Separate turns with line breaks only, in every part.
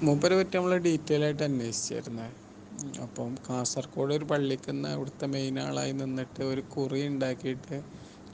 മൂപ്പരെ പറ്റി നമ്മൾ ഡീറ്റെയിൽ ആയിട്ട് അന്വേഷിച്ചിരുന്നത്. അപ്പം കാസർഗോഡ് ഒരു പള്ളിക്ക് നിന്ന് അവിടുത്തെ മെയിൻ ആളായി നിന്നിട്ട് ഒരു കുറി ഉണ്ടാക്കിയിട്ട്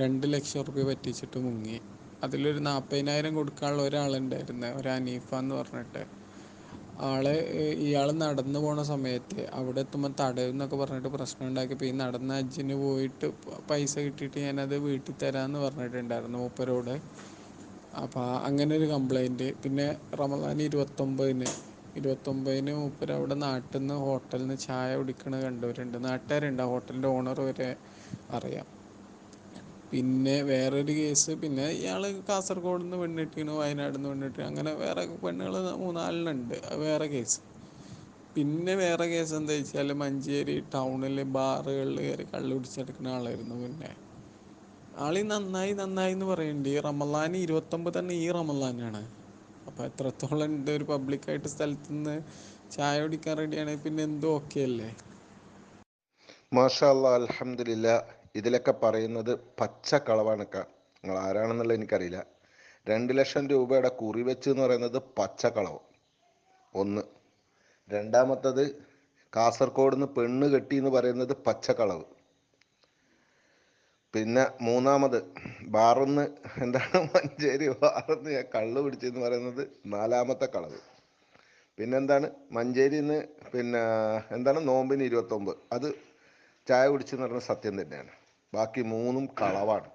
2 ലക്ഷം റുപ്യ പറ്റിച്ചിട്ട് മുങ്ങി. അതിലൊരു 40,000 കൊടുക്കാനുള്ള ഒരാളുണ്ടായിരുന്നു, ഒരു അനീഫ എന്ന് പറഞ്ഞിട്ട് ഇയാൾ നടന്നു പോണ സമയത്ത് അവിടെ എത്തുമ്പോൾ തടയും എന്നൊക്കെ പറഞ്ഞിട്ട് പ്രശ്നം ഉണ്ടാക്കിയപ്പോൾ ഈ നടന്ന ഹജ്ജിന് പോയിട്ട് പൈസ കിട്ടിയിട്ട് ഞാനത് വീട്ടിൽ തരാമെന്ന് പറഞ്ഞിട്ടുണ്ടായിരുന്നു മൂപ്പരോട്. അപ്പോൾ അങ്ങനെ ഒരു കംപ്ലൈൻറ്റ്. പിന്നെ റമദാൻ 29-ന് മൂപ്പര് അവിടെ നാട്ടിൽ നിന്ന് ഹോട്ടലിൽ നിന്ന് ചായ കുടിക്കണ കണ്ടവരുണ്ട്, നാട്ടുകാരുണ്ട്, ആ ഹോട്ടലിൻ്റെ ഓണർ വരെ അറിയാം. പിന്നെ വേറൊരു കേസ്, പിന്നെ ഇയാൾ കാസർഗോഡ് നിന്ന് പെണ്ണിട്ടിന്, വയനാട് നിന്ന് പെണ്ണിട്ട്, അങ്ങനെ വേറെ പെണ്ണുകൾ 3-4 അത് വേറെ കേസ്. പിന്നെ വേറെ കേസ് എന്താ വെച്ചാൽ മഞ്ചേരി ടൗണിൽ ബാറുകളിൽ കയറി കള്ളു പിടിച്ചെടുക്കുന്ന ആളായിരുന്നു. പിന്നെ ആളി നന്നായി നന്നായി എന്ന് പറയുന്നുണ്ട്. ഈ റമദാൻ 29 തന്നെ ഈ റമദാനാണ്. അപ്പോൾ എത്രത്തോളം ഉണ്ട് ഒരു പബ്ലിക്കായിട്ട് സ്ഥലത്ത് നിന്ന് ചായ കുടിക്കാൻ റെഡിയാണെങ്കിൽ പിന്നെ എന്തും ഓക്കെ അല്ലേ?
മാഷാ അല്ലാ, അൽഹംദുലില്ലാ. ഇതിലൊക്കെ പറയുന്നത് പച്ചക്കളവാണ്. നിങ്ങൾ ആരാണെന്നുള്ളത് എനിക്കറിയില്ല. 2 ലക്ഷം രൂപയുടെ കുറി വെച്ച് എന്ന് പറയുന്നത് പച്ചക്കളവ് ഒന്ന്. രണ്ടാമത്തത് കാസർഗോഡ് നിന്ന് പെണ്ണ് കെട്ടി എന്ന് പറയുന്നത് പച്ചക്കളവ്. പിന്നെ മൂന്നാമത് ബാറിന്ന് മഞ്ചേരി ബാറിന്ന് ഞാൻ കള്ളു പിടിച്ചെന്ന് പറയുന്നത് 4-മത്തെ കളവ്. പിന്നെന്താണ് മഞ്ചേരിയിൽ നിന്ന് നോമ്പിന് 29 അത് ചായ കുടിച്ചെന്ന് പറയുന്നത് സത്യം തന്നെയാണ്. ബാക്കി 3ഉം കളവാണ്.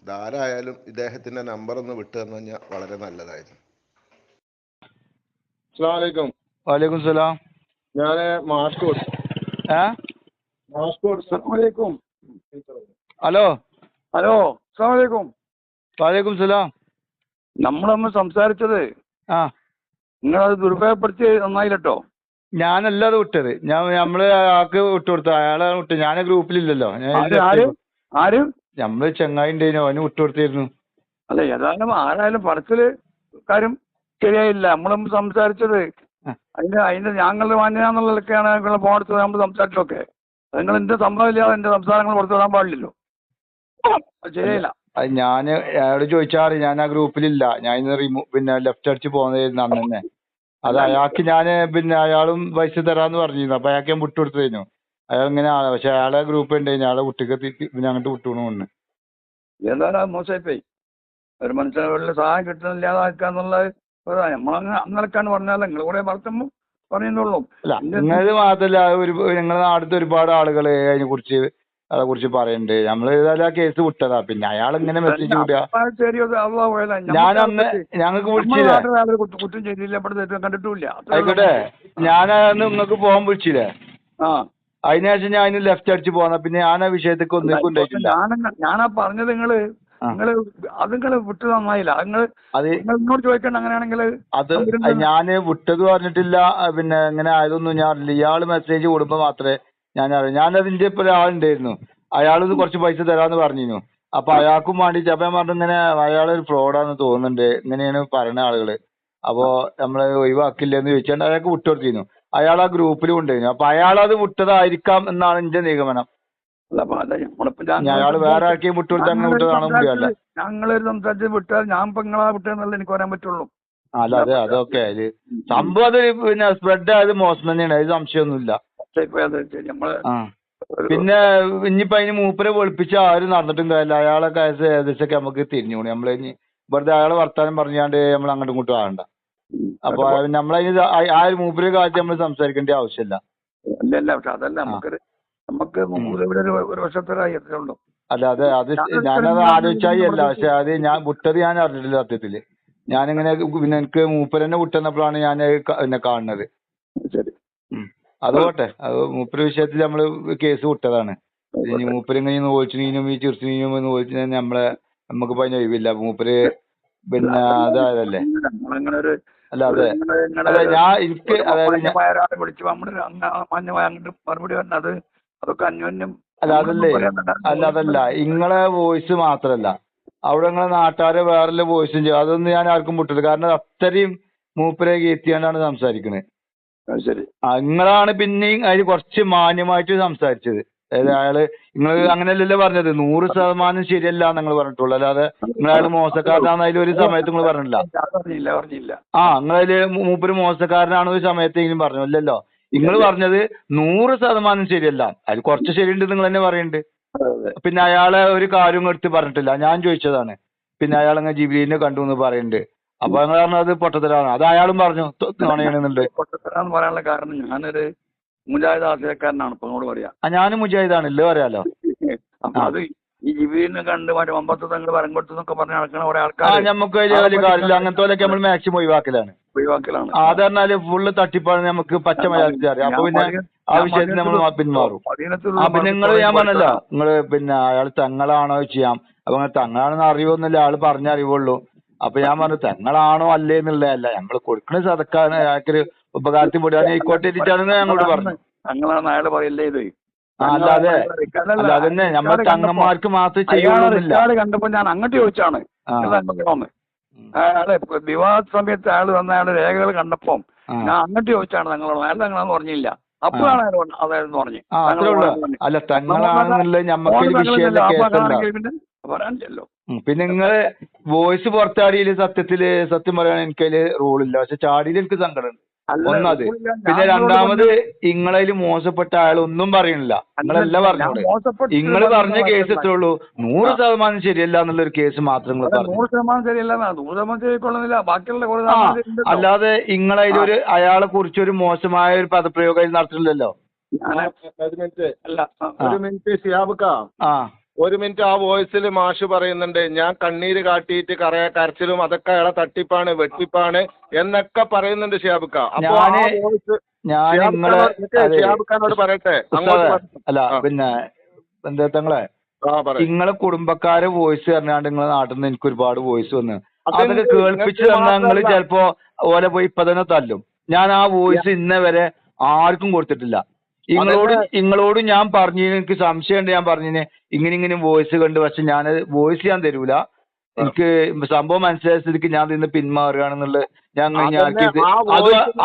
ഇതാരായാലും ഇദ്ദേഹത്തിൻ്റെ നമ്പർ ഒന്ന് വിട്ടു തന്നു കഴിഞ്ഞാൽ വളരെ നല്ലതായിരുന്നു.
അസ്സലാമലൈക്കും.
വലൈക്കും സലാം.
ഞാൻ മാസ്കോട്. അസ്സലാമലൈക്കും.
ഹലോ
അസ്സലാമലൈക്കും.
വലൈക്കും സലാം.
നമ്മളൊന്ന് സംസാരിച്ചത് നിങ്ങളത് ദുരുപയോഗപ്പെടുത്തി നന്നായില്ലോ.
ഞാനല്ല അത് വിട്ടത്, നമ്മള് ആൾക്ക് വിട്ടുകൊടുത്ത അയാളെ വിട്ടു. ഞാൻ ഗ്രൂപ്പിലില്ലല്ലോ.
ആര്
നമ്മള് ചെങ്ങായി ഉണ്ടേനോ, അവന് വിട്ടുകൊടുത്തിരുന്നു.
അല്ല, ഏതായാലും ആരായാലും പറച്ചില് കാര്യം ശരിയായില്ല. നമ്മളും സംസാരിച്ചത് അതിന്റെ ഞങ്ങളുടെ മാന്യനാന്നുള്ളതൊക്കെയാണ് നിങ്ങളെ ഫോൺ എടുത്തത്. നമ്മൾ സംസാരിച്ചൊക്കെ നിങ്ങൾ എന്റെ സംഭവം ഇല്ലാതെ എന്റെ സംസാരങ്ങൾ പുറത്തു വിടാൻ പാടില്ലല്ലോ. ശരിയായില്ല.
അത് ഞാൻ അയാളോട് ചോദിച്ചാൽ ഞാൻ ആ ഗ്രൂപ്പിലില്ല. ഞാൻ ഇന്ന് ലെഫ്റ്റ് അടിച്ച് പോകുന്നതായിരുന്നു അന്ന് തന്നെ. അത് അയാൾക്ക് അയാളും പൈസ തരാന്ന് പറഞ്ഞിരുന്നു. അപ്പൊ അയാൾക്ക് ഞാൻ വിട്ടുകൊടുത്തതായിരുന്നു. അയാൾ ഇങ്ങനെ പക്ഷെ അയാളെ ഗ്രൂപ്പ് ഉണ്ടായിരുന്നു, അയാളെ കുട്ടിക്ക് അങ്ങോട്ട് വിട്ടുകൊണ്ടു.
എന്തായാലും അത് മോശമായിപ്പോയി. ഒരു മനുഷ്യന് സഹായം കിട്ടുന്നില്ലാതാക്കാന്നുള്ളത് നമ്മളങ്ങനെക്കാണ് പറഞ്ഞാൽ നിങ്ങൾ കൂടെ വളർത്തുമ്പോ പറയുന്നുള്ളൂ.
അല്ല, നിങ്ങളത് മാത്രല്ല, ഞങ്ങളുടെ നാട്ടിലത്തെ ഒരുപാട് ആളുകൾ അതെ കുറിച്ച് പറയുന്നുണ്ട്. നമ്മൾ ഏതായാലും ആ കേസ് വിട്ടതാ. പിന്നെ അയാൾ ഇങ്ങനെ മെസ്സേജ് വിടുക. ഞങ്ങൾക്ക് വിളിച്ചില്ലേ,
കുറ്റം ചെയ്തില്ല, കണ്ടിട്ടില്ല.
ആയിക്കോട്ടെ, ഞാനന്ന് നിങ്ങൾക്ക് പോകാൻ വിളിച്ചില്ലേ, അതിനുശേഷം ഞാൻ ലെഫ്റ്റ് അടിച്ച് പോന്ന. പിന്നെ ഞാൻ ആ വിഷയത്തേക്ക് ഒന്നും കൊണ്ടുപോയിട്ടില്ല.
ഞാനാ പറഞ്ഞത് നിങ്ങള് വിട്ടു നന്നായില്ല. നിങ്ങളോട് ചോദിക്കണ്ട. അങ്ങനെയാണെങ്കിൽ
അത് ഞാന് വിട്ടത് പറഞ്ഞിട്ടില്ല. പിന്നെ ഇങ്ങനെ ആയതൊന്നും ഞാൻ അറിയില്ല. ഇയാള് മെസ്സേജ് വിടുമ്പോ മാത്രമേ ഞാൻ അറിയാം. ഞാനതിന്റെ ഇപ്പൊ ഒരാളുണ്ടായിരുന്നു, അയാളത് കുറച്ച് പൈസ തരാന്ന് പറഞ്ഞിരുന്നു. അപ്പൊ അയാൾക്കും വേണ്ടിട്ട് അപ്പൊ ഞാൻ പറഞ്ഞു ഇങ്ങനെ അയാളൊരു ഫ്രോഡാന്ന് തോന്നുന്നുണ്ട്, ഇങ്ങനെയാണ് പറയുന്ന ആളുകള്, അപ്പൊ നമ്മള് ഒഴിവാക്കില്ലെന്ന് ചോദിച്ചാൽ അയാൾക്ക് വിട്ടുകൊടുത്തിരുന്നു. അയാൾ ആ ഗ്രൂപ്പിലും ഉണ്ടായിരുന്നു. അപ്പൊ അയാളത് വിട്ടതായിരിക്കാം എന്നാണ് എന്റെ നിഗമനം. അയാൾ വേറെ ആർക്കെയും വിട്ടുകൊടുത്ത് അങ്ങനെ വിട്ടതാണോ അല്ല.
ഞങ്ങളൊരു സംസാരിച്ച് വിട്ടാൽ ഞാൻ ഇപ്പൊ നിങ്ങളാ വിട്ടതെന്നല്ല എനിക്ക് പറയാൻ പറ്റുള്ളൂ.
അല്ല അതൊക്കെ സംഭവം അത് സ്പ്രെഡ് ആയത് മോശം തന്നെയാണ്, അത് സംശയമൊന്നുമില്ല. പിന്നെ ഇനിയിപ്പോ അതിന് മൂപ്പരെ വെളുപ്പിച്ച ആരും നടന്നിട്ടും കാര്യമില്ല. അയാളെ കേസ് ഏകദേശമൊക്കെ നമുക്ക് തിരിഞ്ഞുകൂടി. നമ്മള് വെറുതെ അയാളെ വർത്താനം പറഞ്ഞാണ്ട് നമ്മൾ അങ്ങോട്ടും ഇങ്ങോട്ടും ആകണ്ട. അപ്പൊ നമ്മളതിന് ആ ഒരു മൂപ്പരെ കാലത്ത് നമ്മൾ സംസാരിക്കേണ്ട ആവശ്യമില്ല. അല്ല അത് ഞാനത് ആലോചിച്ചായി അല്ല, പക്ഷെ അത് ഞാൻ വിട്ടത് ഞാൻ അറിഞ്ഞിട്ടില്ല സത്യത്തില്. ഞാനിങ്ങനെ എനിക്ക് മൂപ്പരെന്നെ വിട്ടുന്നപ്പോഴാണ് ഞാൻ കാണുന്നത്. അതുപോട്ടെ, അത് മൂപ്പര് വിഷയത്തിൽ നമ്മള് കേസ് വിട്ടതാണ്. ഇനി മൂപ്പരിങ്ങനെ നോച്ചിനും ഈ ചെറുച്ചിനും നോച്ചിന് നമുക്കിപ്പോ അതിന് ഒഴിവില്ല. മൂപ്പര് പിന്നെ അതായതല്ലേ. അല്ല അതെ ഞാൻ എനിക്ക് അല്ല അതല്ല ഇങ്ങളെ വോയിസ് മാത്രല്ല, അവിടെ നിങ്ങളെ നാട്ടുകാരെ വേറെ വോയിസും ചെയ്യും. അതൊന്നും ഞാൻ ആർക്കും വിട്ടില്ല. കാരണം അത്രയും മൂപ്പരെ കയറ്റിയാണ്ടാണ് സംസാരിക്കുന്നത്. നിങ്ങളാണ് പിന്നെയും അതിൽ കുറച്ച് മാന്യമായിട്ട് സംസാരിച്ചത്. അതായത് അയാള് നിങ്ങൾ അങ്ങനെയല്ലല്ലോ പറഞ്ഞത് 100% ശരിയല്ല നിങ്ങൾ പറഞ്ഞിട്ടുള്ളൂ. അല്ലാതെ നിങ്ങൾ അയാൾ മോശക്കാരനാണെന്ന് അതിൽ ഒരു സമയത്ത് നിങ്ങൾ പറഞ്ഞില്ല.
പറഞ്ഞില്ല.
നിങ്ങളതില് മൂപ്പര് മോശക്കാരനാണ് ഒരു സമയത്തെങ്കിലും പറഞ്ഞു ഇല്ലല്ലോ. നിങ്ങൾ പറഞ്ഞത് 100% ശരിയല്ല, അതിൽ കുറച്ച് ശരിയുണ്ട് നിങ്ങൾ തന്നെ പറയുന്നുണ്ട്. പിന്നെ അയാളെ ഒരു കാര്യം എടുത്ത് പറഞ്ഞിട്ടില്ല, ഞാൻ ചോദിച്ചതാണ്. പിന്നെ അയാൾ അങ്ങനെ ജിബ്രീലിനെ കണ്ടു എന്ന് പറയുന്നുണ്ട്. അപ്പൊ നിങ്ങൾ പറഞ്ഞത് പൊട്ടത്തരാണ്. അത് അയാളും പറഞ്ഞു നുണയാണെന്നുണ്ട്.
പൊട്ടത്തരാന്ന് പറയാനുള്ള കാരണം ഞാനൊരു മുജാഹിദ് ആശയക്കാരനാണ് ഇപ്പൊ അങ്ങോട്ട് പറയാ.
ഞാനും മുജാഹിദാണല്ലോ അറിയാലോ.
അപ്പൊ അത് ഈ ജിബ്രീലിനെ കണ്ട് മറ്റേ മമ്പത്ത് തങ്ങൾ വരം കൊടുത്തെന്നൊക്കെ പറഞ്ഞ് നടക്കുന്ന കുറെ
ആ
ആൾക്കാർ
നമുക്ക് വലിയ കാര്യമില്ല. അങ്ങനത്തെ നമ്മൾ മാക്സിമം ഒഴിവാക്കലാണ്. അത് പറഞ്ഞാല് ഫുള്ള് തട്ടിപ്പാണ് നമുക്ക് പച്ച മലയാളത്തിൽ അറിയാം. അപ്പൊ പിന്നെ ആ വിഷയത്തിൽ നമ്മൾ പിന്മാറും. പിന്നെ നിങ്ങൾ ഞാൻ പറഞ്ഞല്ലോ നിങ്ങള് പിന്നെ അയാൾ തങ്ങളാണോ ചെയ്യാം. അപ്പൊ അങ്ങനെ തങ്ങളാണെന്ന് അറിവൊന്നുമില്ല, ആള് പറഞ്ഞ അറിവുള്ളൂ. അപ്പൊ ഞാൻ പറഞ്ഞു തങ്ങളാണോ അല്ലേ എന്നുള്ളതല്ല, ഞങ്ങൾ കൊടുക്കുന്ന സദക്കാണ് അയാൾക്കൊരു ഉപകാരത്തിൽ പെടുകയാണെങ്കിൽ ആയിക്കോട്ടെ ഇട്ടിട്ടാണെന്ന് ഞങ്ങളോട് പറഞ്ഞു.
തങ്ങളാണെന്ന് അയാൾ പറയല്ലേ ഇത്.
അല്ലാതെ അതന്നെ നമ്മൾ തങ്ങന്മാർക്ക് മാത്രമേ ചെയ്യുള്ളൂന്നില്ല.
കണ്ടപ്പോ ഞാൻ അങ്ങോട്ട് ചോദിച്ചാണ് അയാളെ വിവാഹ സമയത്ത് അയാൾ വന്ന അയാളുടെ രേഖകൾ കണ്ടപ്പോ ഞാൻ അങ്ങോട്ട് ചോദിച്ചാണ് തങ്ങളോട്. അയാൾ തങ്ങളാന്ന് പറഞ്ഞില്ല. അപ്പോഴാണ് അതായിരുന്നു പറഞ്ഞു.
അല്ല തങ്ങളാണെന്നുള്ളത് ഞമ്മക്കൊരു വിഷയമല്ല, കേസല്ല.
പറയാനില്ലല്ലോ.
പിന്നെ നിങ്ങള് വോയിസ് പുറത്താടിയില് സത്യം പറയാൻ എനിക്കതില് റോളില്ല. പക്ഷെ ചാടിയിൽ എനിക്ക് സങ്കടമുണ്ട്. ഒന്നത്. പിന്നെ രണ്ടാമത് നിങ്ങളതിൽ മോശപ്പെട്ട അയാൾ ഒന്നും പറയണില്ല. നിങ്ങളല്ല പറഞ്ഞോളൂ. നിങ്ങൾ പറഞ്ഞ കേസ് എത്രേ ഉള്ളൂ, 100% ശരിയല്ല എന്നുള്ളൊരു കേസ് മാത്രം നിങ്ങൾ പറഞ്ഞു.
100% ശരിയല്ല, 100% ശരിക്കൊള്ളുന്നില്ല. ബാക്കിയുള്ള
അല്ലാതെ നിങ്ങളതിലൊരു അയാളെ കുറിച്ച് ഒരു മോശമായ ഒരു പദപ്രയോഗം നടത്തുന്നില്ലല്ലോ.
ഒരു മിനിറ്റ് ആ വോയിസിൽ മാഷ് പറയുന്നുണ്ട്, ഞാൻ കണ്ണീര് കാട്ടിയിട്ട് കരച്ചിലും അതൊക്കെ അയാളെ തട്ടിപ്പാണ് വെട്ടിപ്പാണ് എന്നൊക്കെ പറയുന്നുണ്ട് ഷിയാബുക്ക. അപ്പൊ ഷിയാബുക്കാനോട് പറയട്ടെ.
അല്ല പിന്നെ എന്താ നിങ്ങളെ കുടുംബക്കാരെ വോയിസ് പറഞ്ഞാണ്ട് നിങ്ങളെ നാട്ടിൽ നിന്ന് എനിക്ക് ഒരുപാട് വോയിസ് വന്ന് അതൊക്കെ കേൾപ്പിച്ച് തന്നാൽ നിങ്ങൾ ചിലപ്പോ ഓലെ പോയി ഇപ്പൊ തന്നെ തല്ലും. ഞാൻ ആ വോയിസ് ഇന്നേ വരെ ആർക്കും കൊടുത്തിട്ടില്ല. നിങ്ങളോട് ഞാൻ പറഞ്ഞു, എനിക്ക് സംശയമുണ്ട്. ഞാൻ പറഞ്ഞു ഇങ്ങനെ വോയിസ് കണ്ട്, പക്ഷെ ഞാൻ വോയിസ് ഞാൻ തരൂല. എനിക്ക് സംഭവം മനസ്സിലായ സ്ഥിതിക്ക് ഞാൻ നിന്ന് പിന്മാറുകയാണെന്നുള്ളത് ഞാൻ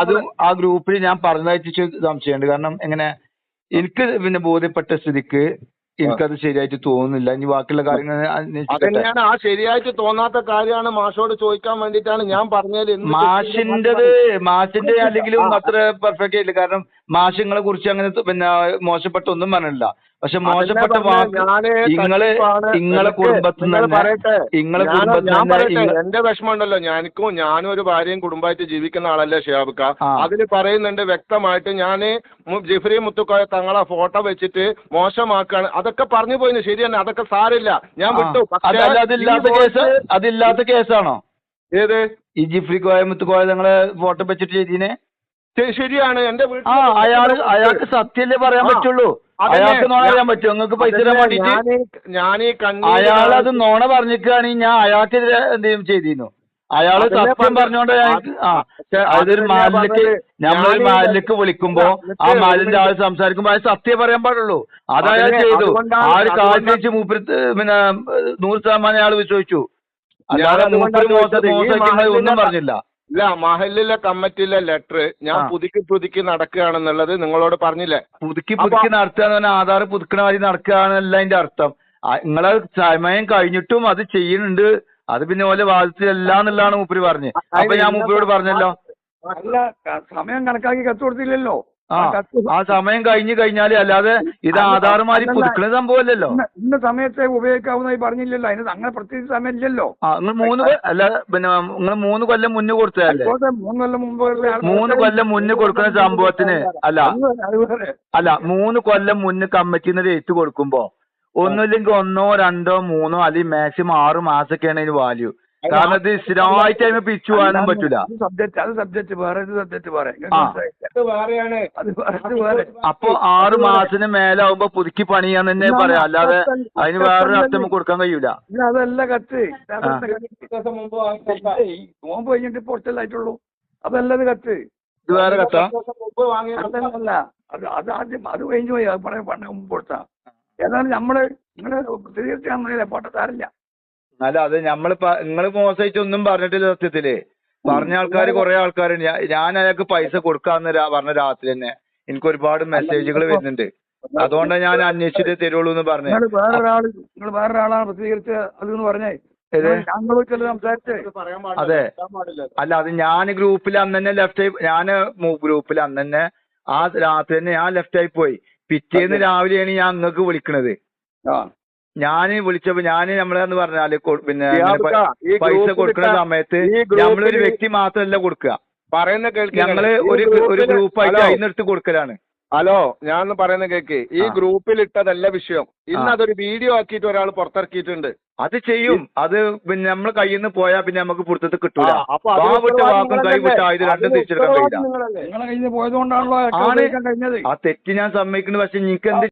അത് ആ ഗ്രൂപ്പിൽ ഞാൻ പറഞ്ഞയച്ച സംശയമുണ്ട്. കാരണം എങ്ങനെ എനിക്ക് പിന്നെ ബോധ്യപ്പെട്ട സ്ഥിതിക്ക് എനിക്കത് ശരിയായിട്ട് തോന്നുന്നില്ല. ഇനി ബാക്കിയുള്ള കാര്യങ്ങൾ
അതെങ്ങനെയാണ് ആ ശരിയായിട്ട് തോന്നാത്ത കാര്യമാണ് മാഷോട് ചോദിക്കാൻ വേണ്ടിയിട്ടാണ് ഞാൻ പറഞ്ഞത്.
മാഷിന്റെ അല്ലെങ്കിലും അത്ര പെർഫെക്റ്റ് ആയില്ല. കാരണം മാഷങ്ങളെ കുറിച്ച് അങ്ങനെ പിന്നെ മോശപ്പെട്ട ഒന്നും പറഞ്ഞില്ല. പക്ഷെ മോശപ്പെട്ട വാക്ക് നിങ്ങളെ കുടുംബത്തിൽ
എന്റെ വിഷമം ഉണ്ടല്ലോ. ഞാനും ഒരു ഭാര്യയും കുടുംബമായിട്ട് ജീവിക്കുന്ന ആളല്ലേ ഷിയാബുക്ക. അതിൽ പറയുന്നുണ്ട് വ്യക്തമായിട്ട്, ഞാൻ ജിഫ്രി മുത്തുക്കോയ തങ്ങളെ ഫോട്ടോ വെച്ചിട്ട് മോശമാക്കാണ് അതൊക്കെ പറഞ്ഞു പോയിന്. ശരി തന്നെ, അതൊക്കെ സാരില്ല, ഞാൻ വിട്ടു.
അതില്ലാത്ത കേസാണോ
ഏത്?
ഈ ജിഫ്രി കോയ മുത്തുക്കോയ തങ്ങളെ ഫോട്ടോ വെച്ചിട്ട് ചെയ്തീനെ
ശരിയാണ്. എന്റെ വീട്ടിൽ
അയാൾക്ക് സത്യല്ലേ പറയാൻ പറ്റുള്ളൂ. അയാൾക്ക് നോണ പറയാൻ പറ്റുമോ? നിങ്ങൾക്ക് പൈസ തരാൻ വേണ്ടിട്ട് അയാളത് നോണ പറഞ്ഞിട്ടാണെങ്കിൽ ഞാൻ അയാൾക്കെതിരെ എന്തെങ്കിലും ചെയ്തിരുന്നു. അയാള് സത്യം പറഞ്ഞോണ്ട് അതൊരു നമ്മളൊരു മാലിലേക്ക് വിളിക്കുമ്പോ ആ മാലിന്റെ ആള് സംസാരിക്കുമ്പോ അത് സത്യം പറയാൻ പാടുള്ളൂ. അതയാൾ ചെയ്തു. ആ ഒരു കാഴ്ച വെച്ച് മൂപ്പര് പിന്നെ 100% ആള് വിശ്വസിച്ചു. അല്ലാതെ മൂപ്പര് ഒന്നും പറഞ്ഞില്ല.
ഇല്ല, മഹലിലെ കമ്മിറ്റിയിലെ ലെറ്റർ ഞാൻ പുതുക്കി നടക്കുകയാണെന്നുള്ളത് നിങ്ങളോട് പറഞ്ഞില്ലേ?
പുതുക്കി നടത്തുക എന്ന് പറഞ്ഞാൽ ആധാർ പുതുക്കണ വഴി നടക്കുകയാണെന്നല്ല അതിന്റെ അർത്ഥം. നിങ്ങളെ സമയം കഴിഞ്ഞിട്ടും അത് ചെയ്യുന്നുണ്ട്. അത് പിന്നെ ഓലെ ബാധിച്ചില്ല എന്നുള്ളതാണ് മൂപ്പര് പറഞ്ഞത്. അപ്പൊ ഞാൻ മൂപ്പരോട് പറഞ്ഞല്ലോ,
അല്ല സമയം കണക്കാക്കി കത്ത് കൊടുത്തില്ലല്ലോ.
ആ സമയം കഴിഞ്ഞാല് അല്ലാതെ ഇത് ആധാറുമാരി പുതുക്കുന്ന സംഭവമല്ലല്ലോ.
ഇന്ന സമയത്തെ ഉപയോഗിക്കാവുന്നതായി പറഞ്ഞില്ലല്ലോ. അതിന് അങ്ങനെ പ്രത്യേകിച്ച് സമയം ഇല്ലല്ലോ.
നിങ്ങൾ 3 കൊല്ലം മുന്നേ കൊടുത്തതല്ലേ?
3 കൊല്ലം മുമ്പ്
3 കൊല്ലം മുന്നേ കൊടുക്കുന്ന സംഭവത്തിന് അല്ല 3 കൊല്ലം മുന്നേ കമ്മിറ്റിന്ന് എഴുത്ത് കൊടുക്കുമ്പോ ഒന്നുമില്ലെങ്കിൽ 1, 2, 3 അല്ലെങ്കിൽ മാക്സിമം 6 മാസമൊക്കെയാണ് അതിന് വാല്യൂ. കാരണം ഇത് സ്ഥിരമായിട്ട് അതിന് പിരിച്ചു പോകാനും പറ്റൂല. അപ്പൊ 6 മാസത്തിന് മേലാവുമ്പോ പുതുക്കി പണിയാന്ന് തന്നെ പറയാം. അല്ലാതെ അതിന് വേറൊരു അർത്ഥം കൊടുക്കാൻ കഴിയൂല.
അതല്ല കത്ത് നോമ്പ് കഴിഞ്ഞിട്ട് പുറത്തല്ലായിട്ടുള്ളൂ. അതല്ലത് കത്ത്.
ഇത് വേറെ കത്താ?
അതല്ല, അത് ആദ്യം അത് കഴിഞ്ഞു പോയി. അത് പറയാൻ മുമ്പ് കൊടുത്താ ഏതായാലും നിങ്ങള് തീർച്ചയാണെന്നില്ല പൊട്ടത്താറില്ല.
അല്ല അത് നിങ്ങള് മോശമായിട്ട് ഒന്നും പറഞ്ഞിട്ടില്ല. സത്യത്തില് പറഞ്ഞ ആൾക്കാർ കുറെ ആൾക്കാരുണ്ട്. ഞാൻ അയാൾക്ക് പൈസ കൊടുക്കാന്ന് പറഞ്ഞ രാത്രി തന്നെ എനിക്ക് ഒരുപാട് മെസ്സേജുകൾ വരുന്നുണ്ട്. അതുകൊണ്ടാണ് ഞാൻ അന്വേഷിച്ചിട്ട് തരുള്ളൂ എന്ന് പറഞ്ഞത്.
നിങ്ങൾ വേറൊരാളാണ് പ്രസിദ്ധീകരിച്ച് അതെന്ന് പറഞ്ഞേ. ഞങ്ങൾ ചില സംസാരിച്ചേ.
അതെ, അല്ല അത് ഞാൻ ഗ്രൂപ്പിൽ അന്ന് തന്നെ ലെഫ്റ്റ് ആയി, ഞാൻ ഗ്രൂപ്പിൽ അന്ന് തന്നെ ആ രാത്രി തന്നെ ഞാൻ ലെഫ്റ്റ് ആയി പോയി. പിറ്റേന്ന് രാവിലെയാണ് ഞാൻ നിങ്ങൾക്ക് വിളിക്കണത്. ഞാൻ വിളിച്ചപ്പോ നമ്മളെന്ന് പറഞ്ഞാല് പിന്നെ പൈസ കൊടുക്കുന്ന സമയത്ത് നമ്മളൊരു വ്യക്തി മാത്രമല്ല കൊടുക്കുക, ഞങ്ങള് ഒരു ഗ്രൂപ്പായിട്ട് അതിനെടുത്ത് കൊടുക്കലാണ്.
ഹലോ, ഞാൻ പറയുന്ന കേക്ക്, ഈ ഗ്രൂപ്പിൽ ഇട്ടതല്ല വിഷയം. ഇന്ന് അതൊരു വീഡിയോ ആക്കിയിട്ട് ഒരാൾ പുറത്തിറക്കിയിട്ടുണ്ട്.
അത് ചെയ്യും, അത് പിന്നെ നമ്മൾ കയ്യിൽ നിന്ന് പോയാൽ പിന്നെ നമുക്ക് പുറത്തത് കിട്ടൂല. വാവിട്ട വാക്കും കൈവിട്ട ആയുധം രണ്ടും തിരിച്ചെടുക്കാൻ കഴിയില്ല.
നിങ്ങളെ കയ്യിൽ നിന്ന് പോയതുകൊണ്ടാണല്ലോ
ആ തെറ്റ് ഞാൻ സമ്മതിക്കുന്നത്. പക്ഷെ നിങ്ങൾക്ക് എന്ത്